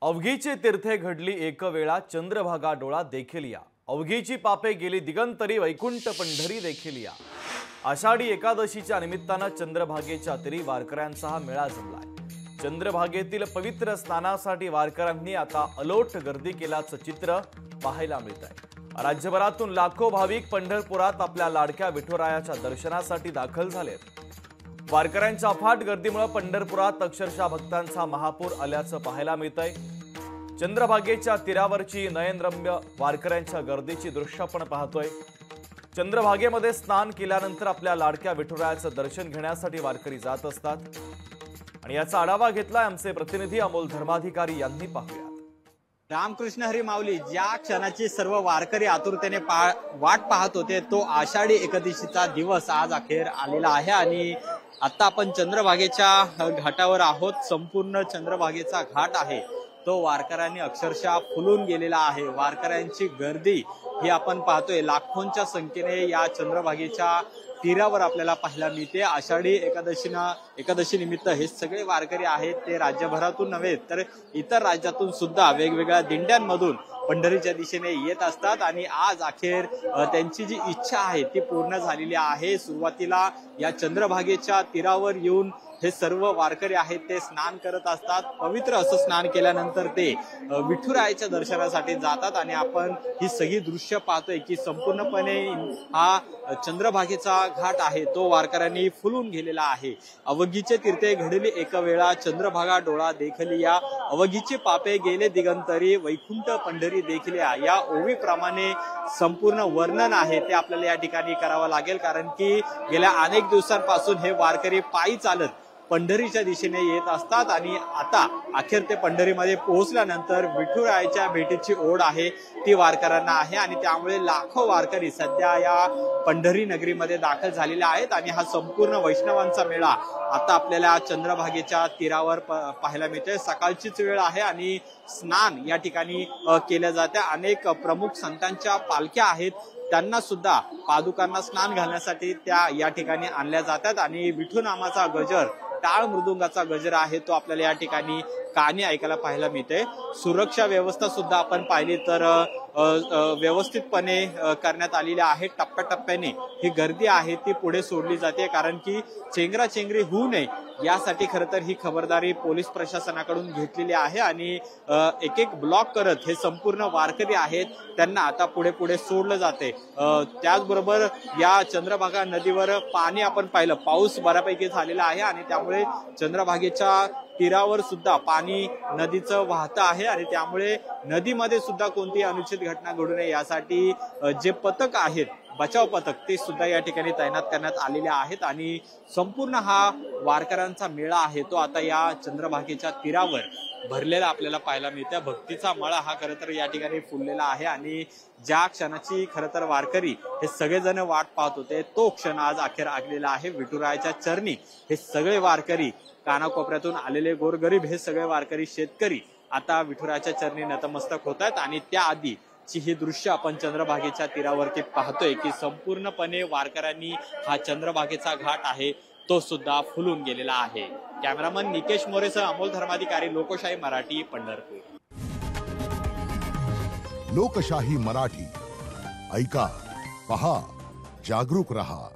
अवघीची तीर्थे घडली एक वेळा चंद्रभागा डोळा देखील या। अवघीची पापे गेली दिगंतरी वैकुंठ पंढरी देखील या। आषाढी एकादशीच्या निमित्ताने चंद्रभागेच्या तीरी वारकऱ्यांचा हा मेळा जमलाय। चंद्रभागेतील पवित्र स्नानासाठी वारकऱ्यांनी आता अलोट गर्दी केल्याचं चित्र पाहायला मिळतंय। राज्यभरातून लाखो भाविक पंढरपुरात आपल्या लाडक्या विठुरायाच्या दर्शनासाठी दाखल झालेत। वारकऱ्यांच्या अफाट गर्दीमुळे पंढरपुरात अक्षरशः भक्तांचा महापूर आल्याचं पाहायला मिळतंय। चंद्रभागेच्या तीरावरची नयनरम्य वारकऱ्यांच्या गर्दीची दृश्य आपण पाहतोय। चंद्रभागेमध्ये स्नान केल्यानंतर आपल्या लाडक्या विठुरायाचं दर्शन घेण्यासाठी वारकरी जात असतात आणि याचा आढावा घेतलाय आमचे प्रतिनिधी अमोल धर्माधिकारी यांनी। पाहूया। रामकृष्ण हरी माऊली ज्या क्षणाची सर्व वारकरी आतुरतेने वाट पाहत होते तो आषाढी एकादशीचा दिवस आज अखेर आलेला आहे आणि आता आपण चंद्रभागेच्या घाटावर आहोत। संपूर्ण चंद्रभागेचा घाट आहे तो वारकऱ्यांनी अक्षरशः फुलून गेलेला आहे। वारकऱ्यांची गर्दी ही आपण पाहतोय, लाखोंच्या संख्येने या चंद्रभागेच्या तीरावर आपल्याला पाहायला मिळते। आषाढी एकादशी निमित्त हे सगळे वारकरी आहेत ते राज्यभरातून नव्हे तर इतर राज्यातून सुद्धा वेगवेगळ्या दिंड्यांमधून पंढरीच्या दिशेने येत असतात आणि आज अखेर त्यांची जी इच्छा आहे ती पूर्ण झालेली आहे। सुरुवातीला या चंद्रभागेच्या तीरावर येऊन हे सर्व वारकरी आहेत ते स्नान करत असतात। पवित्र असं स्नान केल्यानंतर ते विठुरायाच्या दर्शनासाठी जातात आणि आपण ही सगळी दृश्य पाहतोय की संपूर्णपणे हा चंद्रभागेचा घाट आहे तो वारकऱ्यांनी फुलून गेलेला आहे। अवघीचे तीर्थे घडली एक वेळा चंद्रभागा डोळा देखली या। अवघीचे पापे गेले दिगंतरी वैकुंठ पंढरी देखली या ओवीप्रमाणे संपूर्ण वर्णन आहे ते आपल्याला या ठिकाणी करावं लागेल, कारण की गेल्या अनेक दिवसांपासून हे वारकरी पायी चालत पंढरीच्या दिशेने येत असतात आणि आता अखेर ते पंढरीमध्ये पोहोचल्यानंतर विठुरायाच्या भेटीची ओढ आहे ती वारकऱ्यांना आहे आणि त्यामुळे लाखो वारकरी सध्या या पंढरी नगरीमध्ये दाखल झालेले आहेत आणि हा संपूर्ण वैष्णवांचा मेळा आता आपल्याला चंद्रभागेच्या तीरावर पाहायला मिळते। सकाळचीच वेळ आहे आणि स्नान या ठिकाणी केले जाते। अनेक प्रमुख संतांच्या पालख्या आहेत त्यांना सुद्धा पादुकांना स्नान घालण्यासाठी त्या या ठिकाणी आणल्या जातात आणि विठू नामाचा गजर, टाळ मृदुंगाचा गजर आहे तो आपल्याला या ठिकाणी कानी ऐकायला पाहायला मिळते। सुरक्षा व्यवस्था सुद्धा आपण पाहिली तर व्यवस्थितपणे करण्यात आलेली आहे। टप्प्याटप्प्याने ही गर्दी आहे ती पुढे सोडली जाते, कारण की चेंगराचेंगरी होऊ नये यासाठी खरं तर ही खबरदारी पोलीस प्रशासनाकडून घेतलेली आहे आणि एक एक ब्लॉक करत हे संपूर्ण वारकरी आहेत त्यांना आता पुढे पुढे सोडलं जाते। त्याचबरोबर या चंद्रभागा नदीवर पाणी आपण पाहिलं, पाऊस बऱ्यापैकी झालेला आहे आणि त्यामुळे चंद्रभागेच्या तीरावर सुद्धा पाणी नदीचं वाहतं आहे आणि त्यामुळे नदीमध्ये सुद्धा कोणतीही अनुचित घटना घडू नये यासाठी जे पथक आहेत बचाव पथक ते सुद्धा या ठिकाणी तैनात करण्यात आलेले आहेत आणि संपूर्ण हा वारकऱ्यांचा मेळा आहे तो आता या चंद्रभागेच्या तीरावर भरलेला आपल्याला पाहायला मिळतं। भक्तीचा मळा हा खरं तर या ठिकाणी फुललेला आहे आणि ज्या क्षणाची खरं तर वारकरी हे सगळेजण वाट पाहत होते तो क्षण आज अखेर आगलेला आहे। विठुरायाच्या चरणी हे सगळे वारकरी, कानाकोपऱ्यातून आलेले गोरगरीब हे सगळे वारकरी, शेतकरी आता विठुरायाच्या चरणी नतमस्तक होत आहेत आणि त्याआधी ची ही दृश्य आपण चंद्रभागेच्या तीरावरती पाहतोय की संपूर्णपणे वारकऱ्यांनी हा चंद्रभागेचा घाट आहे तो सुद्धा फुलून गेलेला आहे। कॅमेरामन निकेश मोरेसह अमोल धर्माधिकारी, लोकशाही मराठी, पंढरपूर। लोकशाही मराठी ऐका, पहा, जागरूक रहा।